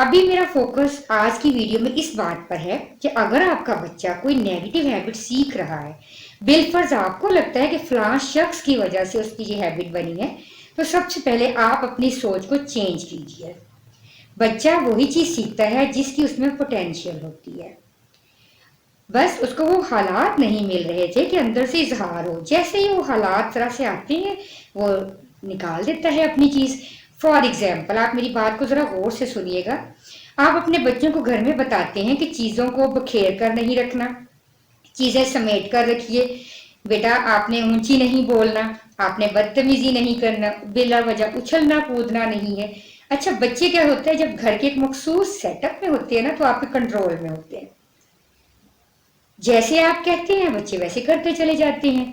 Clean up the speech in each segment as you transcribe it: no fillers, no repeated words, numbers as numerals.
ابھی میرا فوکس آج کی ویڈیو میں اس بات پر ہے کہ اگر آپ کا بچہ کوئی نیگیٹو ہیبٹ سیکھ رہا ہے، بالفرض آپ کو لگتا ہے کہ فلاں شخص کی وجہ سے اس کی یہ ہیبٹ بنی ہے، تو سب سے پہلے آپ اپنی سوچ کو چینج کیجیے۔ بچہ وہی چیز سیکھتا ہے جس کی اس میں پوٹینشیل ہوتی ہے، بس اس کو وہ حالات نہیں مل رہے تھے کہ اندر سے اظہار ہو، جیسے ہی وہ حالات طرح سے آتے ہیں وہ نکال دیتا ہے اپنی چیز۔ فار ایگزامپل، آپ میری بات کو ذرا غور سے سنیے گا۔ آپ اپنے بچوں کو گھر میں بتاتے ہیں کہ چیزوں کو بکھیر کر نہیں رکھنا، چیزیں سمیٹ کر رکھیے، بیٹا آپ نے اونچی نہیں بولنا، آپ نے بدتمیزی نہیں کرنا، بلا وجہ اچھلنا کودنا نہیں ہے۔ اچھا، بچے کیا ہوتا ہے جب گھر کے ایک مخصوص سیٹ اپ میں ہوتے ہیں نا تو آپ کے کنٹرول میں ہوتے ہیں، جیسے آپ کہتے ہیں بچے ویسے کرتے چلے جاتے ہیں۔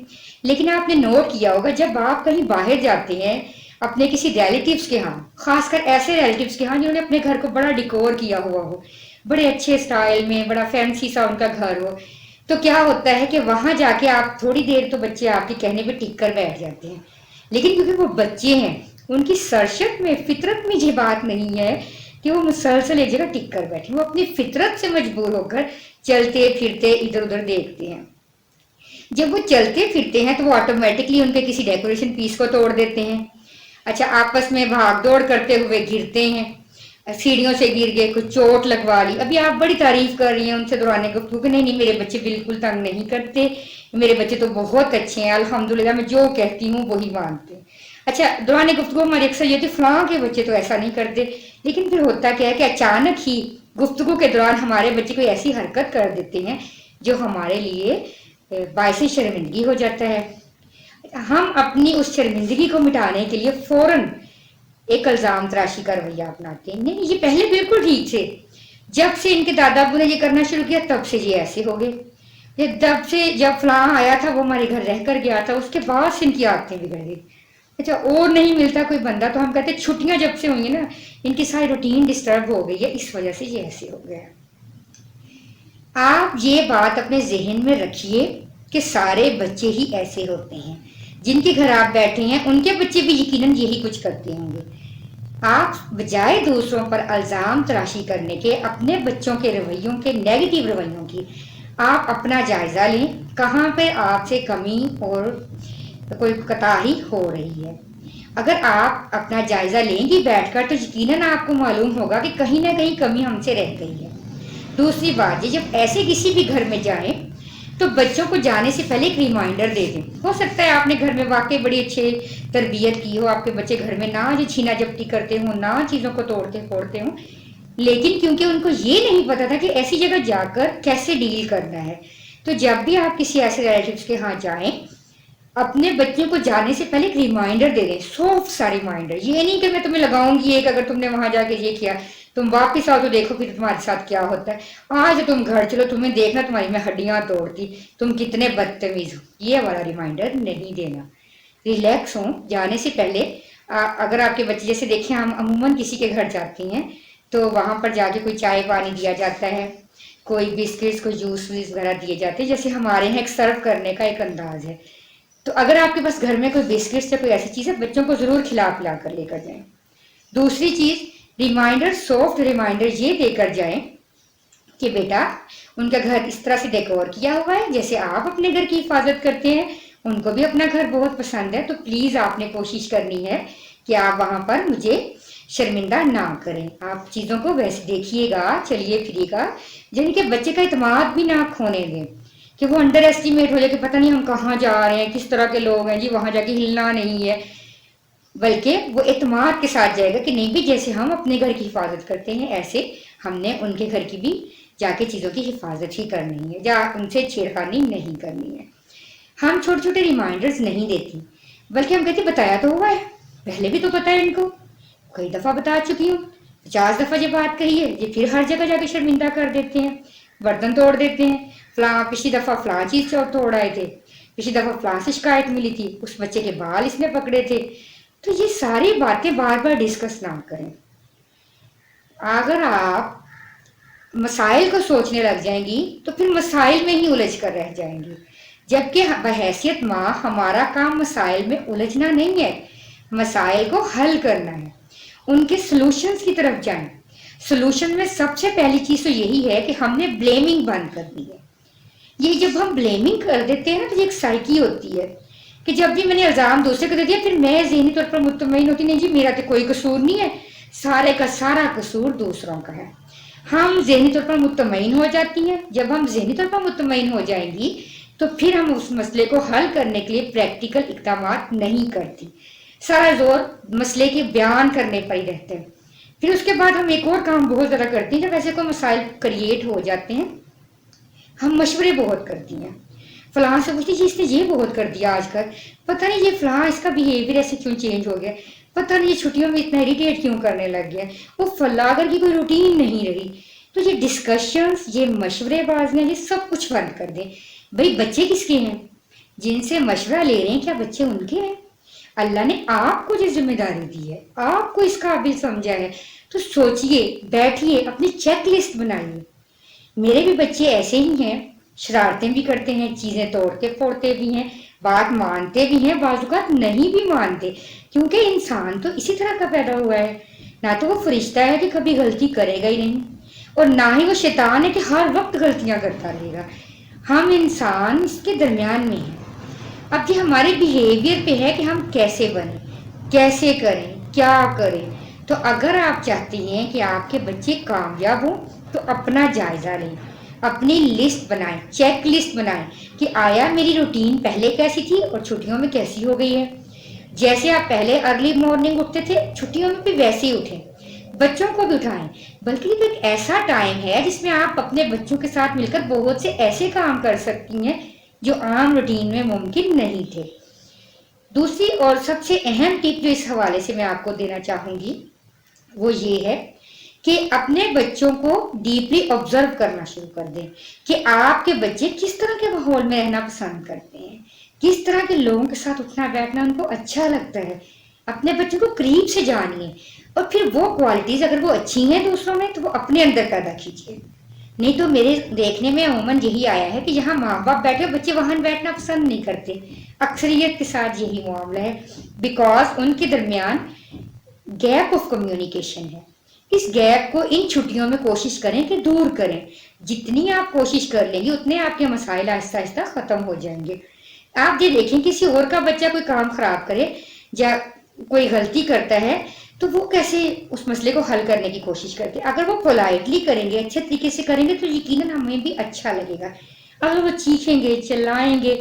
لیکن آپ نے نوٹ کیا ہوگا جب آپ کہیں باہر جاتے ہیں اپنے کسی ریلیٹیوز کے ہاں، خاص کر ایسے ریلیٹیوز کے ہاں جنہوں نے اپنے گھر کو بڑا ڈیکور کیا ہوا ہو، بڑے اچھے سٹائل میں، بڑا فینسی سا ان کا گھر ہو، تو کیا ہوتا ہے کہ وہاں جا کے آپ تھوڑی دیر تو بچے آپ کے کہنے پہ ٹک کر بیٹھ جاتے ہیں، لیکن کیونکہ وہ بچے ہیں ان کی سرشت میں، فطرت میں یہ بات نہیں ہے کہ وہ مسلسل ایک جگہ ٹک کر بیٹھے، وہ اپنی فطرت سے مجبور ہو کر چلتے پھرتے ادھر ادھر دیکھتے ہیں۔ جب وہ چلتے پھرتے ہیں تو وہ آٹومیٹکلی ان کے کسی ڈیکوریشن پیس کو توڑ دیتے ہیں۔ اچھا، آپس میں بھاگ دوڑ کرتے ہوئے گرتے ہیں، سیڑھیوں سے گر گئے، کچھ چوٹ لگوا لی، ابھی آپ بڑی تعریف کر رہی ہیں ان سے دوران گفتگو کہ نہیں نہیں میرے بچے بالکل تنگ نہیں کرتے، میرے بچے تو بہت اچھے ہیں الحمدللہ، میں جو کہتی ہوں وہی مانتے ہیں۔ اچھا، دوران گفتگو ہماری اکثر یہ ہوتی ہے فلاں کے بچے تو ایسا نہیں کرتے، لیکن پھر ہوتا کیا ہے کہ اچانک ہی گفتگو کے دوران ہمارے بچے کوئی ایسی حرکت کر دیتے ہیں جو ہمارے لیے باعث شرمندگی ہو جاتا ہے۔ ہم اپنی اس شرمندگی کو مٹانے کے لیے فوراً ایک الزام تراشی کا رویہ اپناتے ہیں، نہیں یہ پہلے بالکل ٹھیک تھے، جب سے ان کے دادا ابو نے یہ کرنا شروع کیا تب سے یہ ایسے ہو گئے، یہ تب سے جب فلاں آیا تھا وہ ہمارے گھر رہ کر گیا تھا اس کے بعد سے ان کی عادتیں بگڑ گئی۔ اچھا، اور نہیں ملتا کوئی بندہ تو ہم کہتے ہیں چھٹیاں جب سے ہوئی ہیں نا ان کی ساری روٹین ڈسٹرب ہو گئی ہے، اس وجہ سے یہ ایسے ہو گیا۔ آپ یہ بات اپنے ذہن میں رکھیے کہ سارے بچے ہی ایسے ہوتے ہیں، جن کے گھر آپ بیٹھے ہیں ان کے بچے بھی یقیناً یہی کچھ کرتے ہوں گے۔ آپ بجائے دوسروں پر الزام تراشی کرنے کے، اپنے بچوں کے رویوں کے، نیگیٹو رویوں کی، آپ اپنا جائزہ لیں کہاں پہ آپ سے کمی اور کوئی کوتاہی ہو رہی ہے۔ اگر آپ اپنا جائزہ لیں گی بیٹھ کر تو یقیناً آپ کو معلوم ہوگا کہ کہیں نہ کہیں کمی ہم سے رہ گئی ہے۔ دوسری بات یہ، جب ایسے کسی بھی گھر میں جائیں تو بچوں کو جانے سے پہلے ایک ریمائنڈر دے دیں۔ ہو سکتا ہے آپ نے گھر میں واقعی بڑی اچھے تربیت کی ہو، آپ کے بچے گھر میں نہ چھینا جپٹی کرتے ہوں، نہ چیزوں کو توڑتے پھوڑتے ہوں، لیکن کیونکہ ان کو یہ نہیں پتا تھا کہ ایسی جگہ جا کر کیسے ڈیل کرنا ہے، تو جب بھی آپ کسی ایسے ریلیٹیوز کے ہاں جائیں اپنے بچوں کو جانے سے پہلے ایک ریمائنڈر دے دیں، سافٹ سا ریمائنڈر، یہ نہیں کہ میں تمہیں لگاؤں گی ایک، اگر تم نے وہاں جا کے یہ کیا تم واپس آؤ تو دیکھو پھر تمہارے ساتھ کیا ہوتا ہے، آج تم گھر چلو تمہیں دیکھنا تمہاری میں ہڈیاں توڑتی، تم کتنے بدتمیز ہو، یہ والا ریمائنڈر نہیں دینا۔ ریلیکس ہوں جانے سے پہلے۔ اگر آپ کے بچے جیسے دیکھیں ہم عموماً کسی کے گھر جاتے ہیں تو وہاں پر جا کے کوئی چائے پانی دیا جاتا ہے، کوئی بسکٹس کوئی جوس ووس وغیرہ دیے جاتے ہیں، جیسے ہمارے یہاں ایک سرو کرنے کا ایک انداز ہے، تو اگر آپ کے پاس گھر میں کوئی بسکٹس یا کوئی ایسی چیز ہے بچوں کو ضرور کھلا پلا کر لے کر جائیں۔ دوسری چیز، ریمائنڈر، سافٹ ریمائنڈر یہ دے کر جائیں کہ بیٹا ان کا گھر اس طرح سے ڈیکور کیا ہوا ہے جیسے آپ اپنے گھر کی حفاظت کرتے ہیں، ان کو بھی اپنا گھر بہت پسند ہے، تو پلیز آپ نے کوشش کرنی ہے کہ آپ وہاں پر مجھے شرمندہ نہ کریں، آپ چیزوں کو ویسے دیکھیے گا، چلیے پھریے گا، جن کے بچے کا اعتماد بھی نہ کھونے دیں کہ وہ انڈر ایسٹیمیٹ ہو جائے کہ پتہ نہیں ہم کہاں جا رہے ہیں، کس طرح کے لوگ ہیں جی، وہاں جا کے ہلنا نہیں ہے، بلکہ وہ اعتماد کے ساتھ جائے گا کہ نہیں بھی جیسے ہم اپنے گھر کی حفاظت کرتے ہیں ایسے ہم نے ان کے گھر کی بھی جا کے چیزوں کی حفاظت ہی کرنی ہے، یا ان سے چھیڑخانی نہیں کرنی ہے۔ ہم چھوٹے چھوٹے ریمائنڈرز نہیں دیتی بلکہ ہم کہتے بتایا تو ہوا ہے، پہلے بھی تو پتا ہے ان کو، کئی دفعہ بتا چکی ہوں، 50 دفعہ یہ بات کہی ہے، یہ پھر ہر جگہ جا کے شرمندہ کر دیتے ہیں، برتن توڑ دیتے ہیں، فلاں پچھلی دفعہ فلاں چیز توڑ آئے تھے، پچھلی دفعہ فلاں سے شکایت ملی تھی، اس بچے کے بال اس نے پکڑے تھے، تو یہ ساری باتیں بار بار ڈسکس نہ کریں۔ اگر آپ مسائل کو سوچنے لگ جائیں گی تو پھر مسائل میں ہی الجھ کر رہ جائیں گی، جبکہ بحیثیت ماں ہمارا کام مسائل میں الجھنا نہیں ہے، مسائل کو حل کرنا ہے، ان کے سلوشنز کی طرف جائیں۔ سولوشن میں سب سے پہلی چیز تو یہی ہے کہ ہم نے بلیمنگ بند کر دی ہے. یہ جب ہم بلیمنگ کر دیتے ہیں نا تو یہ ایک سائیکی ہوتی ہے کہ جب بھی میں نے الزام دوسرے کو دے دیا پھر میں ذہنی طور پر مطمئن ہوتی نہیں جی میرا تو کوئی قصور نہیں ہے, سارے کا سارا قصور دوسروں کا ہے. ہم ذہنی طور پر مطمئن ہو جاتی ہیں. جب ہم ذہنی طور پر مطمئن ہو جائیں گی تو پھر ہم اس مسئلے کو حل کرنے کے لیے پریکٹیکل اقدامات نہیں کرتی, سارا زور مسئلے کے بیان کرنے پر ہی رہتے ہیں. پھر اس کے بعد ہم ایک اور کام بہت زیادہ کرتے ہیں. جب ایسے کوئی مسائل کریٹ ہو جاتے ہیں ہم مشورے بہت کرتی ہیں. فلاں سے پوچھتی جی اس نے یہ بہت کر دیا آج کل, پتہ نہیں یہ فلاں اس کا بیہیویئر ایسے کیوں چینج ہو گیا, پتہ نہیں یہ چھٹیوں میں اتنا اریٹیٹ کیوں کرنے لگ گیا, وہ فلاں اگر کی کوئی روٹین نہیں رہی. تو یہ ڈسکشنز, یہ مشورے بازیاں, یہ سب کچھ بند کر دیں. بھئی بچے کس کے ہیں؟ جن سے مشورہ لے رہے ہیں کیا بچے ان کے ہیں؟ اللہ نے آپ کو جو ذمہ داری دی ہے, آپ کو اس قابل سمجھا ہے, تو سوچئے, بیٹھیے, اپنی چیک لسٹ بنائیے. میرے بھی بچے ایسے ہی ہیں, شرارتیں بھی کرتے ہیں, چیزیں توڑتے پھوڑتے بھی ہیں, بات مانتے بھی ہیں, بعض اوقات نہیں بھی مانتے, کیونکہ انسان تو اسی طرح کا پیدا ہوا ہے. نہ تو وہ فرشتہ ہے کہ کبھی غلطی کرے گا ہی نہیں, اور نہ ہی وہ شیطان ہے کہ ہر وقت غلطیاں کرتا رہے گا. ہم انسان اس کے درمیان میں ہیں. اب یہ ہمارے بیہیویئر پہ ہے کہ ہم کیسے بنیں, کیسے کریں, کیا کریں. تو اگر آپ چاہتی ہیں کہ آپ کے بچے کامیاب ہوں تو اپنا جائزہ لیں, اپنی لسٹ بنائیں, چیک لسٹ بنائیں کہ آیا میری روٹین پہلے کیسی تھی اور چھٹیوں میں کیسی ہو گئی ہے. جیسے آپ پہلے ارلی مارننگ اٹھتے تھے چھٹیوں میں بھی ویسے ہی اٹھیں, بچوں کو بھی اٹھائیں. بلکہ یہ ایک ایسا ٹائم ہے جس میں آپ اپنے بچوں کے ساتھ مل کر بہت سے ایسے کام کر سکتی ہیں جو عام روٹین میں ممکن نہیں تھے. دوسری اور سب سے اہم ٹپ جو اس حوالے سے میں آپ کو دینا چاہوں گی وہ یہ ہے کہ اپنے بچوں کو ڈیپلی آبزرو کرنا شروع کر دیں کہ آپ کے بچے کس طرح کے ماحول میں رہنا پسند کرتے ہیں, کس طرح کے لوگوں کے ساتھ اٹھنا بیٹھنا ان کو اچھا لگتا ہے. اپنے بچوں کو قریب سے جانیے اور پھر وہ کوالٹیز اگر وہ اچھی ہیں دوسروں میں تو وہ اپنے اندر پیدا کیجیے. نہیں تو میرے دیکھنے میں عموماً یہی آیا ہے کہ جہاں ماں باپ بیٹھے بچے وہاں بیٹھنا پسند نہیں کرتے. اکثریت کے ساتھ یہی معاملہ ہے, بیکاز ان کے درمیان گیپ آف کمیونیکیشن ہے. اس گیپ کو ان چھٹیوں میں کوشش کریں کہ دور کریں. جتنی آپ کوشش کر لیں گے اتنے آپ کے مسائل آہستہ آہستہ ختم ہو جائیں گے. آپ یہ دیکھیں کسی اور کا بچہ کوئی کام خراب کرے یا کوئی غلطی کرتا ہے تو وہ کیسے اس مسئلے کو حل کرنے کی کوشش کرتے ہیں. اگر وہ پولائٹلی کریں گے, اچھے طریقے سے کریں گے تو یقیناً ہمیں بھی اچھا لگے گا. اگر وہ چیخیں گے, چلائیں گے,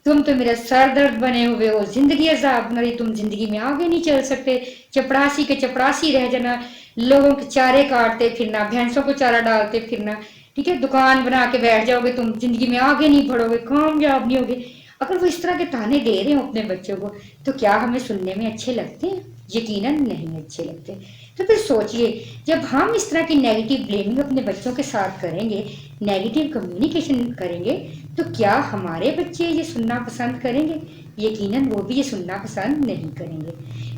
تم تو میرا سر درد بنے ہوئے ہو, زندگی عذاب نہ رہی, تم زندگی میں آگے نہیں چل سکتے, چپڑاسی کے چپڑاسی رہ جانا, لوگوں کے چارے کاٹتے پھرنا, بھینسوں کو چارہ ڈالتے پھرنا, ٹھیک ہے, دکان بنا کے بیٹھ جاؤ گے, تم زندگی میں آگے نہیں بڑھو گے, کامیاب نہیں ہوگے. اگر وہ اس طرح کے تانے دے رہے ہوں اپنے بچوں کو تو کیا ہمیں سننے میں اچھے لگتے ہیں؟ یقیناً نہیں اچھے لگتے. تو پھر سوچئے, جب ہم اس طرح کی نیگیٹو بلیمنگ اپنے بچوں کے ساتھ کریں گے, نیگیٹو کمیونیکیشن کریں گے, تو کیا ہمارے بچے یہ سننا پسند کریں گے؟ یقیناً وہ بھی یہ سننا پسند نہیں کریں گے.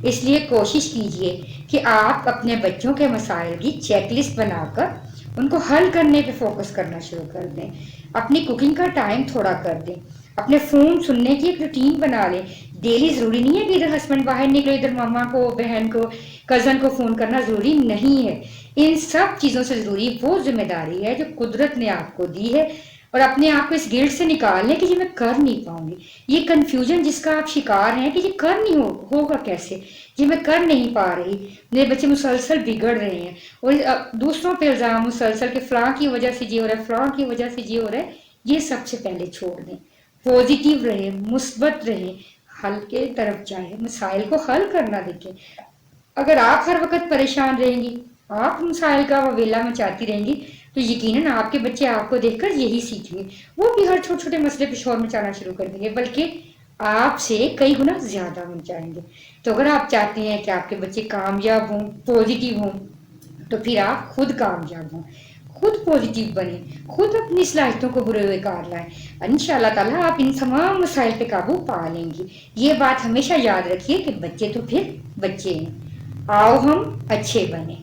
اس لیے کوشش کیجئے کہ آپ اپنے بچوں کے مسائل کی چیک لسٹ بنا کر ان کو حل کرنے پہ فوکس کرنا شروع کر دیں. اپنی کوکنگ کا ٹائم تھوڑا کر دیں, اپنے فون سننے کی ایک روٹین بنا لیں. ڈیلی ضروری نہیں ہے کہ ادھر ہسبینڈ باہر نکلو, ادھر ماما کو, بہن کو, کزن کو فون کرنا ضروری نہیں ہے. ان سب چیزوں سے ضروری وہ ذمہ داری ہے جو قدرت نے آپ کو دی ہے, اور اپنے آپ کو اس گلٹ سے نکال لیں کہ یہ میں کر نہیں پاؤں گی. یہ کنفیوژن جس کا آپ شکار ہیں کہ یہ کر نہیں ہوگا کیسے, یہ میں کر نہیں پا رہی, میرے بچے مسلسل بگڑ رہے ہیں, اور دوسروں پہ الزام مسلسل کہ فلاں کی وجہ سے یہ ہو رہا ہے, فلاں کی وجہ سے یہ ہو رہا ہے. یہ سب سے پہلے چھوڑ دیں, پازیٹیو رہیں, مثبت رہیں, حل کے طرف جائیں, مسائل کو حل کرنا دیکھیں. اگر آپ ہر وقت پریشان رہیں گی, آپ مسائل کا ویلا مچاتی رہیں گی, تو یقیناً آپ کے بچے آپ کو دیکھ کر یہی سیکھیں گے. وہ بھی ہر چھوٹے چھوٹے مسئلے پہ شور مچانا شروع کر دیں گے, بلکہ آپ سے کئی گنا زیادہ مچائیں گے. تو اگر آپ چاہتے ہیں کہ آپ کے بچے کامیاب ہوں, پازیٹیو ہوں, تو پھر آپ خود کامیاب ہوں, خود پازیٹیو بنیں, خود اپنی صلاحیتوں کو برے ہوئے کار لائیں. انشاءاللہ تعالیٰ آپ ان تمام مسائل پہ قابو پا لیں گی. یہ بات ہمیشہ یاد رکھیے کہ بچے تو پھر بچے ہیں, آؤ ہم اچھے بنیں.